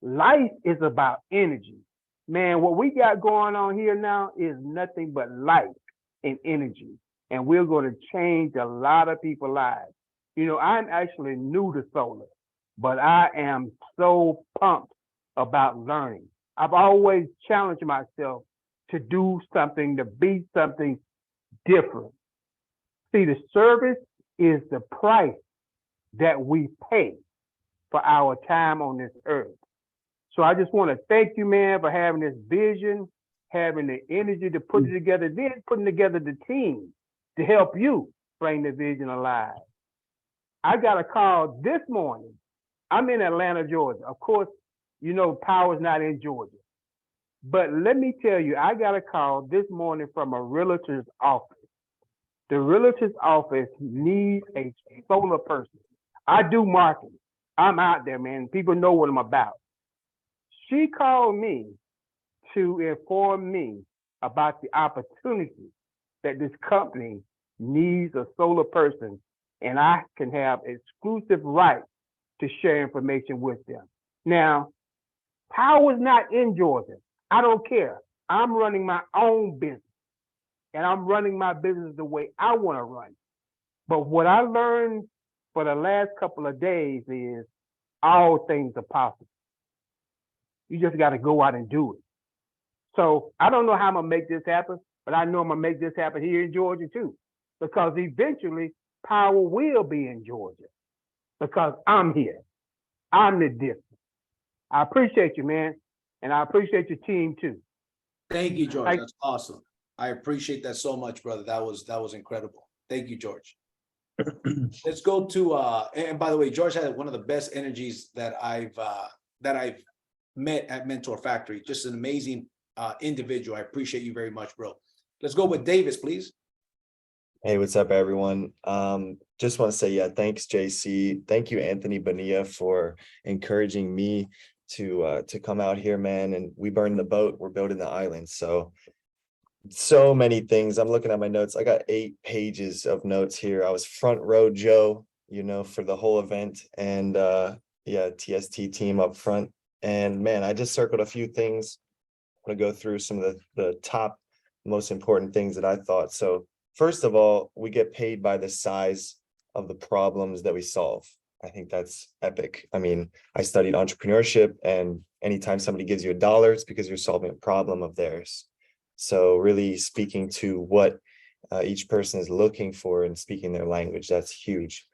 Life is about energy. Man, what we got going on here now is nothing but life and energy. And we're going to change a lot of people's lives. I'm actually new to solar, but I am so pumped about learning. I've always challenged myself to do something, to be something different. See, the service is the price that we pay for our time on this earth. So I just want to thank you, man, for having this vision, having the energy to put it together, then putting together the team to help you bring the vision alive. I got a call this morning. I'm in Atlanta, Georgia. Of course, you know, Powur's not in Georgia. But let me tell you, I got a call this morning from a realtor's office. The realtor's office needs a solar person. I do marketing. I'm out there, man. People know what I'm about. She called me to inform me about the opportunity that this company needs a solar person, and I can have exclusive right to share information with them. Now, Powur's not in Georgia. I don't care. I'm running my own business, and I'm running my business the way I want to run. But what I learned for the last couple of days is all things are possible. You just got to go out and do it. So I don't know how I'm going to make this happen, but I know I'm going to make this happen here in Georgia too, because eventually Powur will be in Georgia because I'm here. I'm the difference. I appreciate you, man. And I appreciate your team too. Thank you, George. That's awesome. I appreciate that so much, brother. That was incredible. Thank you, George. Let's go to and by the way, George had one of the best energies that I've met at Mentor Factory. Just an amazing individual. I appreciate you very much, bro. Let's go with Davis, please. Hey, what's up, everyone? Just want to say, yeah, thanks, JC. Thank you, Anthony Bonilla, for encouraging me to come out here, man. And we burned the boat. We're building the island. So many things. I'm looking at my notes. I got 8 pages of notes here. I was front row Joe, you know, for the whole event, and yeah, TST team up front. And man, I just circled a few things. I'm gonna go through some of the top most important things that I thought. So first of all, we get paid by the size of the problems that we solve. I think that's epic. I mean, I studied entrepreneurship, and anytime somebody gives you $1, it's because you're solving a problem of theirs. So really speaking to what each person is looking for and speaking their language, that's huge.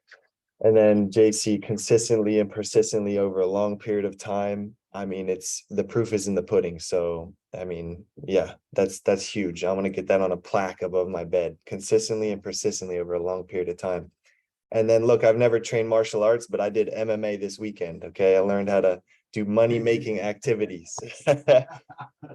And then JC, consistently and persistently over a long period of time. I mean, it's the proof is in the pudding. So, I mean, yeah, that's huge. I want to get that on a plaque above my bed, consistently and persistently over a long period of time. And then look, I've never trained martial arts, but I did MMA this weekend. Okay. I learned how to do money-making activities,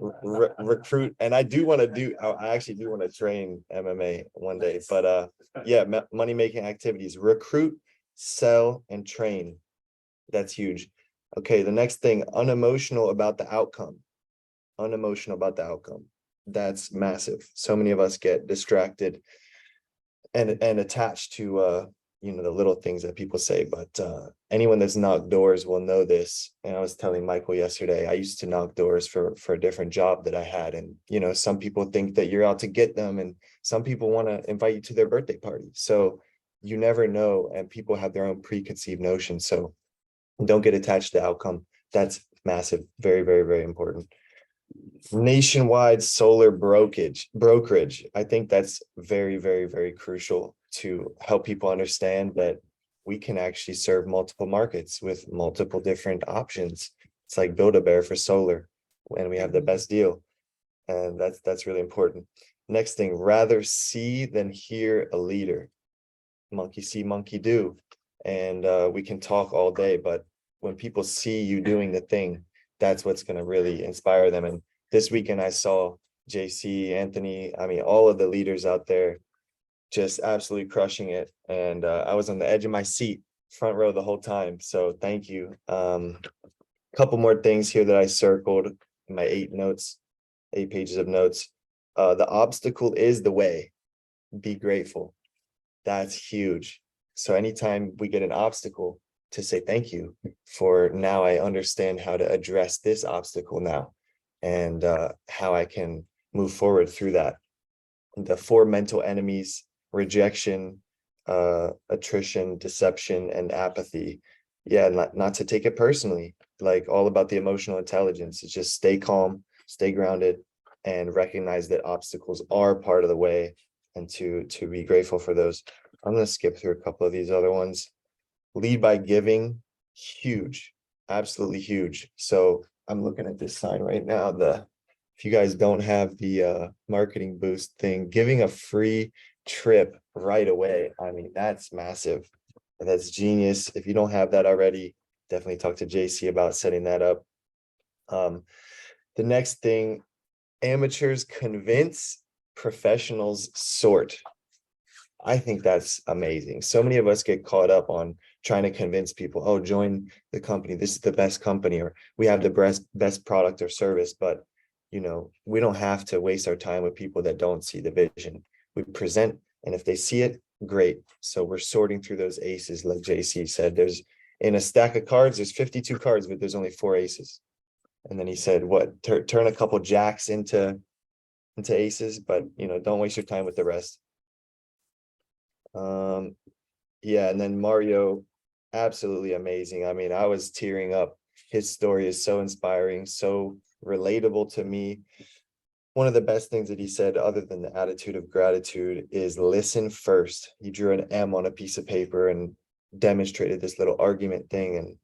recruit. And I do want to do, I actually do want to train MMA one day, but yeah, money-making activities, recruit, sell, and train. That's huge. Okay. The next thing, unemotional about the outcome. Unemotional about the outcome. That's massive. So many of us get distracted and attached to, you know, the little things that people say, but anyone that's knocked doors will know this. And I was telling Michael yesterday, I used to knock doors for a different job that I had. And, you know, some people think that you're out to get them, and some people want to invite you to their birthday party. So you never know, and people have their own preconceived notions. So don't get attached to the outcome. That's massive. Very, very, very important. Nationwide solar brokerage. I think that's very, very, very crucial to help people understand that we can actually serve multiple markets with multiple different options. It's like Build-A-Bear for solar, and we have the best deal. And that's really important. Next thing, rather see than hear a leader. Monkey see, monkey do. And we can talk all day, but when people see you doing the thing, that's what's going to really inspire them. And this weekend I saw JC, Anthony, I mean, all of the leaders out there just absolutely crushing it. And I was on the edge of my seat, front row the whole time. So thank you. Couple more things here that I circled in my 8 pages of notes. The obstacle is the way. Be grateful. That's huge. So anytime we get an obstacle, to say thank you for, now I understand how to address this obstacle now, and how I can move forward through that. The 4 mental enemies: rejection, attrition, deception, and apathy. yeah, not to take it personally, like all about the emotional intelligence. It's just stay calm, stay grounded, and recognize that obstacles are part of the way, and to be grateful for those. I'm gonna skip through a couple of these other ones. Lead by giving, huge, absolutely huge. So I'm looking at this sign right now. If you guys don't have the marketing boost thing, giving a free trip right away. I mean, that's massive. That's genius. If you don't have that already, definitely talk to JC about setting that up. The next thing, amateurs convince, professionals sort. I think that's amazing. So many of us get caught up on trying to convince people, oh, join the company. This is the best company, or we have the best product or service. But, you know, we don't have to waste our time with people that don't see the vision. We present, and if they see it, great. So we're sorting through those aces, like JC said. There's in a stack of cards, there's 52 cards, but there's only 4 aces. And then he said, what, turn a couple jacks into aces, but, you know, don't waste your time with the rest. Yeah, and then Mario, absolutely amazing. I mean, I was tearing up. His story is so inspiring, so relatable to me. One of the best things that he said, other than the attitude of gratitude, is listen first. He drew an M on a piece of paper and demonstrated this little argument thing. And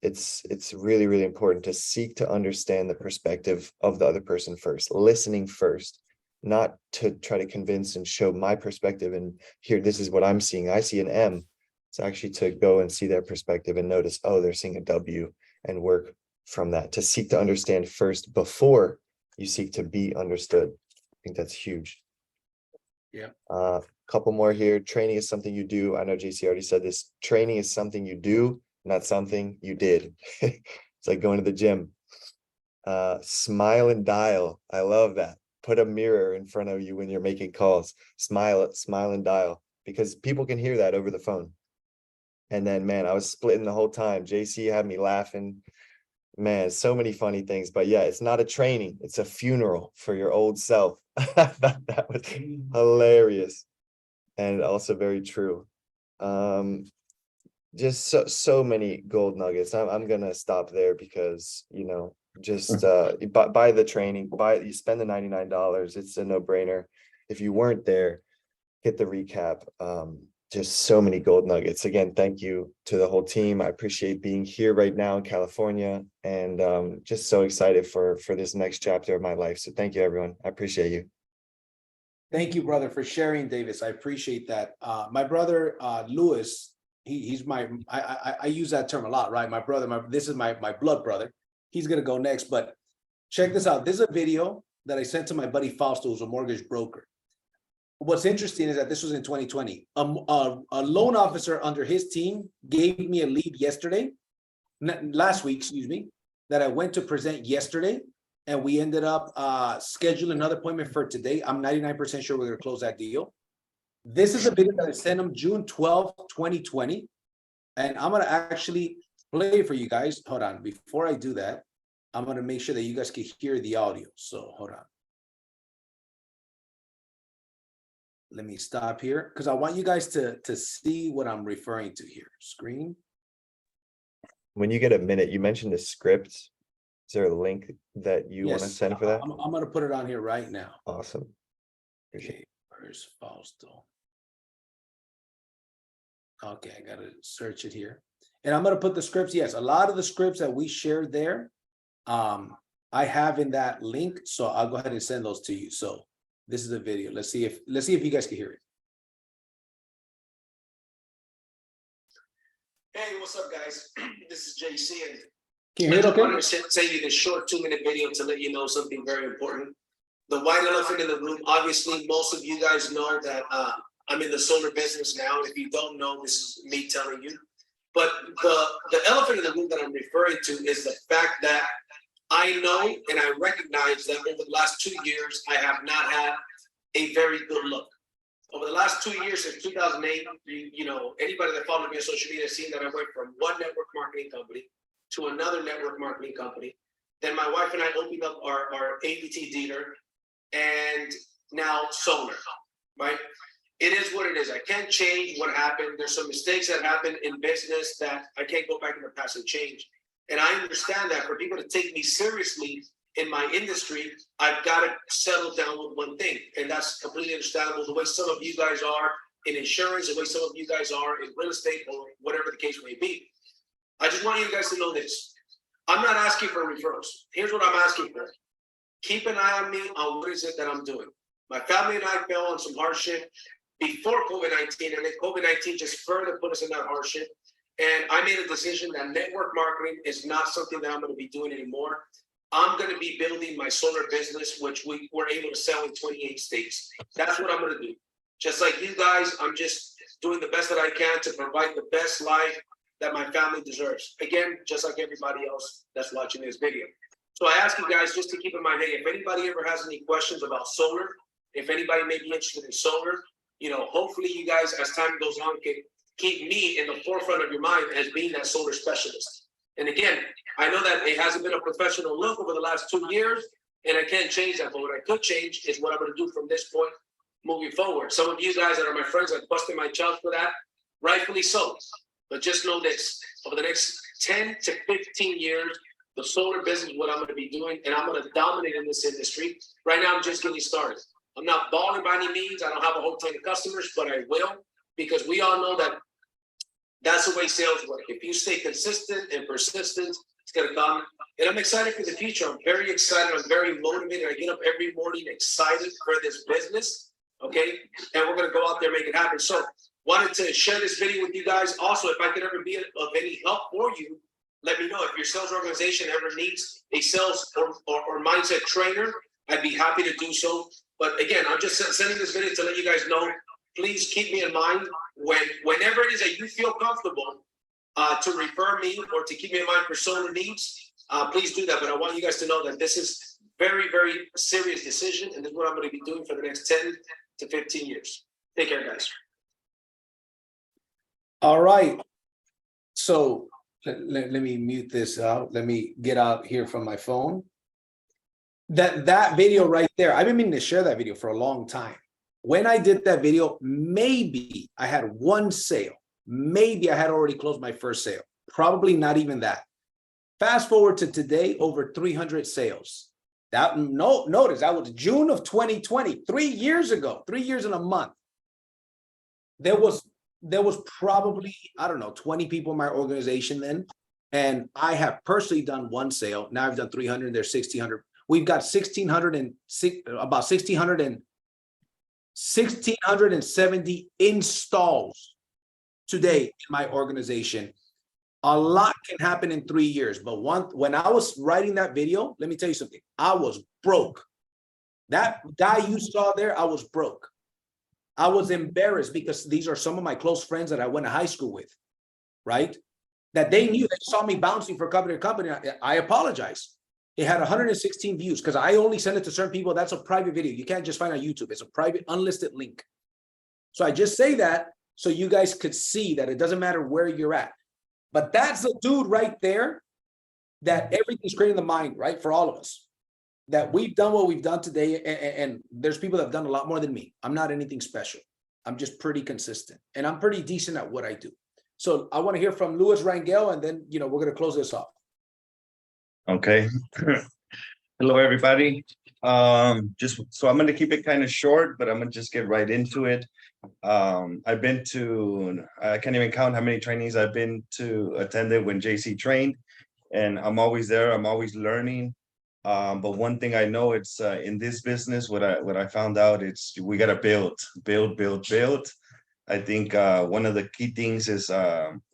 it's really, really important to seek to understand the perspective of the other person first, listening first, not to try to convince and show my perspective and here, this is what I'm seeing. I see an M. It's actually to go and see their perspective and notice, oh, they're seeing a W, and work from that, to seek to understand first before you seek to be understood. I think that's huge. Yeah. Couple more here. Training is something you do. I know JC already said this. Training is something you do, not something you did. It's like going to the gym. Smile and dial. I love that. Put a mirror in front of you when you're making calls. Smile and dial, because people can hear that over the phone. And then, man, I was splitting the whole time. JC had me laughing. Man, so many funny things. But yeah, it's not a training. It's a funeral for your old self. That was hilarious. And also very true. Just so many gold nuggets. I'm gonna stop there because, you know, just buy the training, you spend the $99. It's a no-brainer. If you weren't there, get the recap. Just so many gold nuggets. Again, thank you to the whole team. I appreciate being here right now in California, and just so excited for this next chapter of my life. So thank you, everyone. I appreciate you. Thank you, brother, for sharing, Davis. I appreciate that. My brother, Lewis, he's my, I use that term a lot, right? My brother, this is my blood brother. He's gonna go next, but check this out. This is a video that I sent to my buddy Fausto, who's a mortgage broker. What's interesting is that this was in 2020. A loan officer under his team gave me a lead last week, excuse me, that I went to present yesterday, and we ended up scheduling another appointment for today. I'm 99% sure we're gonna close that deal. This is a video that I sent him June 12th, 2020, and I'm gonna actually play it for you guys. Hold on, before I do that, I'm gonna make sure that you guys can hear the audio. So hold on. Let me stop here because I want you guys to see what I'm referring to here. Screen. When you get a minute, you mentioned the script. Is there a link that you want to send for that? I'm going to put it on here right now. Awesome. Okay, where's Fausto? Okay, I got to search it here. And I'm going to put the scripts. Yes, a lot of the scripts that we shared there, I have in that link. So I'll go ahead and send those to you. So this is a video. Let's see if you guys can hear it. Hey, what's up, guys? This is JC, and can you hear it okay? I wanted to send you this short 2-minute video to let you know something very important. The white elephant in the room. Obviously, most of you guys know that I'm in the solar business now. And if you don't know, this is me telling you. But the elephant in the room that I'm referring to is the fact that I know and I recognize that over the last 2 years, I have not had a very good look. Over the last 2 years, since 2008, you know, anybody that followed me on social media has seen that I went from one network marketing company to another network marketing company. Then my wife and I opened up our ABT dealer, and now solar, right? it is what it is. I can't change what happened. There's some mistakes that happen in business that I can't go back in the past and change. And I understand that for people to take me seriously in my industry, I've got to settle down with one thing. And that's completely understandable. The way some of you guys are in insurance, the way some of you guys are in real estate, or whatever the case may be. I just want you guys to know this. I'm not asking for referrals. Here's what I'm asking for. Keep an eye on me on what is it that I'm doing. My family and I fell on some hardship before COVID-19, and then COVID-19 just further put us in that hardship. And I made a decision that network marketing is not something that I'm going to be doing anymore. I'm going to be building my solar business, which we were able to sell in 28 states. That's what I'm going to do. Just like you guys, I'm just doing the best that I can to provide the best life that my family deserves. Again, just like everybody else that's watching this video. So I ask you guys just to keep in mind, hey, if anybody ever has any questions about solar, if anybody may be interested in solar, you know, hopefully you guys, as time goes on, can keep me in the forefront of your mind as being that solar specialist. And again, I know that it hasn't been a professional look over the last 2 years, and I can't change that. But what I could change is what I'm going to do from this point moving forward. Some of you guys that are my friends have busted my chops for that, rightfully so. But just know this, over the next 10 to 15 years, the solar business is what I'm going to be doing, and I'm going to dominate in this industry. Right now, I'm just getting started. I'm not balling by any means. I don't have a whole ton of customers, but I will, because we all know that that's the way sales work. If you stay consistent and persistent, it's going to come. And I'm excited for the future. I'm very excited. I'm very motivated. I get up every morning excited for this business. Okay. And we're going to go out there and make it happen. So wanted to share this video with you guys. Also, if I could ever be of any help for you, let me know. If your sales organization ever needs a sales or mindset trainer, I'd be happy to do so. But again, I'm just sending this video to let you guys know, please keep me in mind whenever it is that you feel comfortable to refer me or to keep me in mind for solar needs, please do that. But I want you guys to know that this is very, very serious decision, and this is what I'm going to be doing for the next 10 to 15 years. Take care, guys. All right. So let me mute this out. Let me get out here from my phone. That video right there, I've been meaning to share that video for a long time. When I did that video, maybe I had one sale. Maybe I had already closed my first sale. Probably not even that. Fast forward to today, over 300 sales. Notice that was June of 2020, 3 years ago, 3 years and a month. There was probably, I don't know, 20 people in my organization then. And I have personally done one sale. Now I've done 300, there's 1,600. We've got 1,670 installs today in my organization. A lot can happen in 3 years, but when I was writing that video, let me tell you something, I was broke. That guy you saw there, I was broke. I was embarrassed because these are some of my close friends that I went to high school with, right? That they knew, they saw me bouncing from company to company. I apologize. It had 116 views because I only send it to certain people. That's a private video. You can't just find on YouTube. It's a private, unlisted link. So I just say that so you guys could see that it doesn't matter where you're at. But that's the dude right there that everything's creating the mind, right? For all of us. That we've done what we've done today. And there's people that have done a lot more than me. I'm not anything special. I'm just pretty consistent. And I'm pretty decent at what I do. So I want to hear from Louis Rangel, and then, we're going to close this off. Okay. Hello, everybody. Just so I'm going to keep it kind of short, but I'm going to just get right into it. I've been to, I can't even count how many trainings I've been to attended when JC trained, and I'm always there. I'm always learning. But one thing I know, it's in this business, what I found out, it's we got to build. I think one of the key things is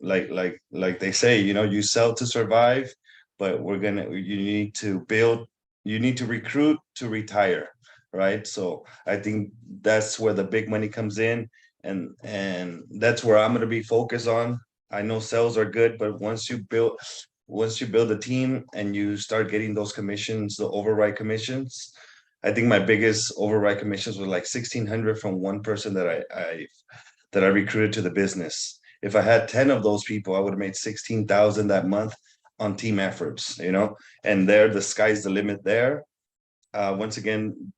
like they say, you sell to survive. But you need to build, you need to recruit to retire, right? So I think that's where the big money comes in, and that's where I'm going to be focused on. I know sales are good, but once you build a team and you start getting those commissions, the override commissions, I think my biggest override commissions were like 1,600 from one person that I recruited to the business. If I had 10 of those people, I would have made 16,000 that month on team efforts, and the sky's the limit there. Once again,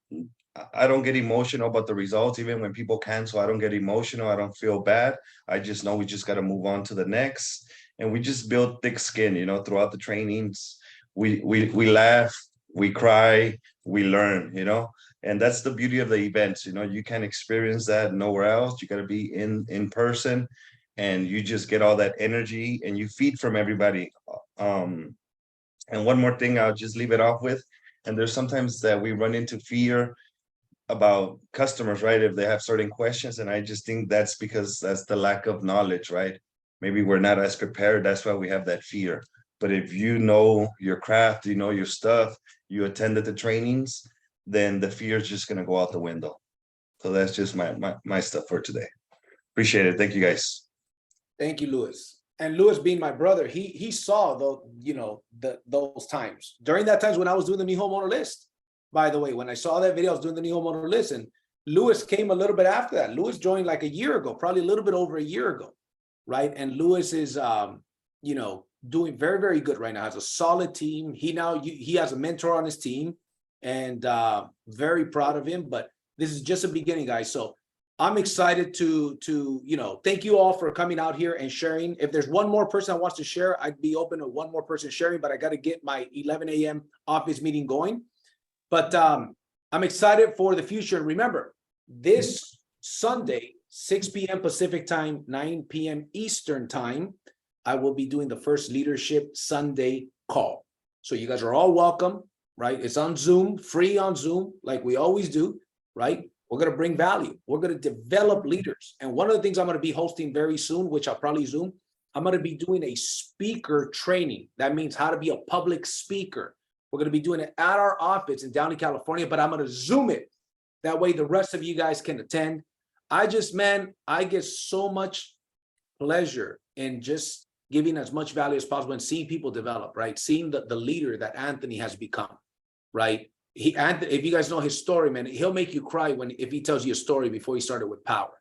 I don't get emotional about the results. Even when people cancel, I don't get emotional. I don't feel bad. I just know we just got to move on to the next. And we just build thick skin, you know, throughout the trainings. We laugh, we cry, we learn, you know, and that's the beauty of the events. You know, you can't experience that nowhere else. You got to be in person, and you just get all that energy and you feed from everybody. And one more thing, I'll just leave it off with. And there's sometimes that we run into fear about customers, right? If they have certain questions, and I just think that's because that's the lack of knowledge, right? Maybe we're not as prepared. That's why we have that fear. But if you know your craft, you know your stuff, you attended the trainings, then the fear is just gonna go out the window. So that's just my stuff for today. Appreciate it. Thank you guys. Thank you, Louis. And Louis being my brother, he saw those times. During that times when I was doing the new homeowner list. By the way, when I saw that video, I was doing the new homeowner list, and Louis came a little bit after that. Louis joined like a year ago, probably a little bit over a year ago, right? And Louis is doing very, very good right now. Has a solid team. He has a mentor on his team, and very proud of him. But this is just a beginning, guys. So I'm excited to thank you all for coming out here and sharing. If there's one more person that wants to share, I'd be open to one more person sharing, but I got to get my 11 a.m. office meeting going. But I'm excited for the future. And remember, this Sunday, 6 p.m. Pacific time, 9 p.m. Eastern time, I will be doing the first Leadership Sunday call. So you guys are all welcome, right? It's on Zoom, free on Zoom, like we always do, right? We're going to bring value. We're going to develop leaders. And one of the things I'm going to be hosting very soon, which I'll probably Zoom, I'm going to be doing a speaker training. That means how to be a public speaker. We're going to be doing it at our office in Downey, California, but I'm going to Zoom it. That way the rest of you guys can attend. I get so much pleasure in just giving as much value as possible and seeing people develop, right? Seeing the leader that Anthony has become, right? If you guys know his story, man, he'll make you cry if he tells you a story before he started with Powur.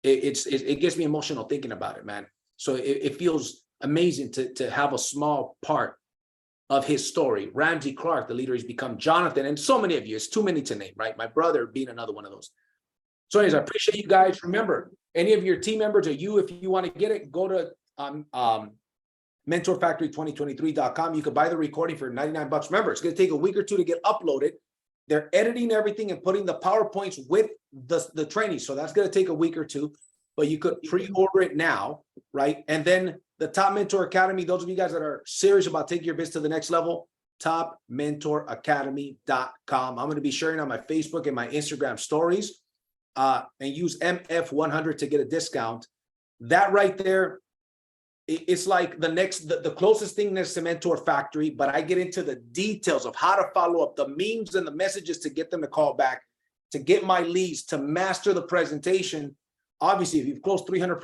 It gets me emotional thinking about it, man. So it feels amazing to have a small part of his story. Ramsey Clark, the leader he's become, Jonathan, and so many of you. It's too many to name, right? My brother being another one of those. So anyways, I appreciate you guys. Remember, any of your team members or you, if you want to get it, go to mentorfactory2023.com. You can buy the recording for $99. Remember, it's going to take a week or two to get uploaded. They're editing everything and putting the PowerPoints with the training. So that's going to take a week or two, but you could pre-order it now, right? And then the Top Mentor Academy, those of you guys that are serious about taking your business to the next level, topmentoracademy.com. I'm going to be sharing on my Facebook and my Instagram stories, and use MF100 to get a discount. That right there, it's like the closest thing next to Mentor Factory, but I get into the details of how to follow up, the memes and the messages to get them to call back, to get my leads, to master the presentation. Obviously, if you've closed 300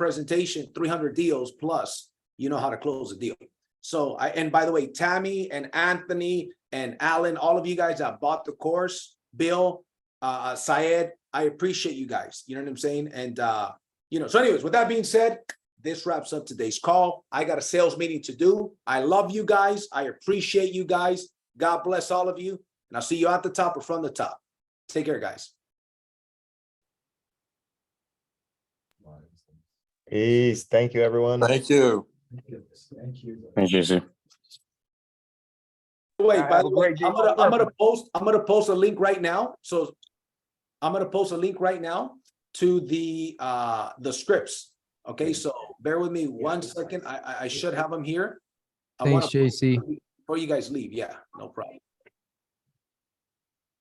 deals plus, you know how to close a deal. So and by the way, Tammy and Anthony and Alan, all of you guys that bought the course, Bill, Syed, I appreciate you guys. You know what I'm saying? And so anyways, with that being said, this wraps up today's call. I got a sales meeting to do. I love you guys. I appreciate you guys. God bless all of you. And I'll see you at the top or from the top. Take care, guys. Peace. Thank you, everyone. Thank you. Thank you. Thank you, JC. Wait, by Have the a way, great day. I'm gonna post a link right now. So I'm gonna post a link right now to the scripts. Okay, so bear with me 1 second. I should have them here. Thanks, JC. Before you guys leave, yeah, no problem.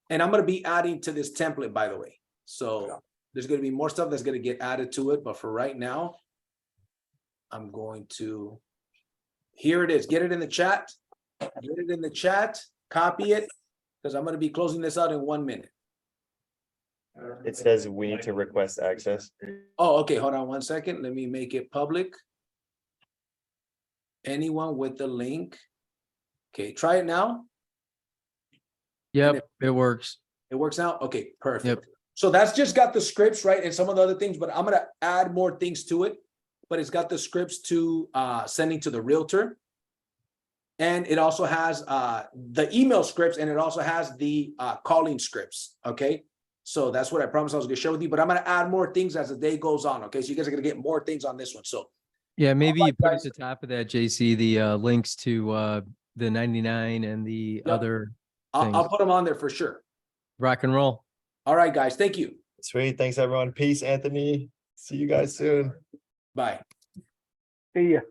And I'm gonna be adding to this template, by the way. So there's gonna be more stuff that's gonna get added to it, but for right now, I'm going to, here it is. Get it in the chat. Get it in the chat. Copy it, because I'm gonna be closing this out in 1 minute. It says we need to request access. Oh, okay, hold on 1 second. Let me make it public. Anyone with the link? Okay, try it now. Yep, it works. It works now? Okay, perfect. Yep. So that's just got the scripts, right? And some of the other things, but I'm gonna add more things to it. But it's got the scripts to sending to the realtor. And it also has the email scripts, and it also has the calling scripts, okay? So that's what I promised I was gonna share with you, but I'm gonna add more things as the day goes on, okay? So you guys are gonna get more things on this one, so. Yeah, maybe right, you put guys. at the top of that, JC, the links to the 99 and the Yep. other I'll things. put them on there for sure. Rock and roll. All right, guys, thank you. Sweet. Thanks, everyone. Peace, Anthony. See you guys soon. Bye. See ya.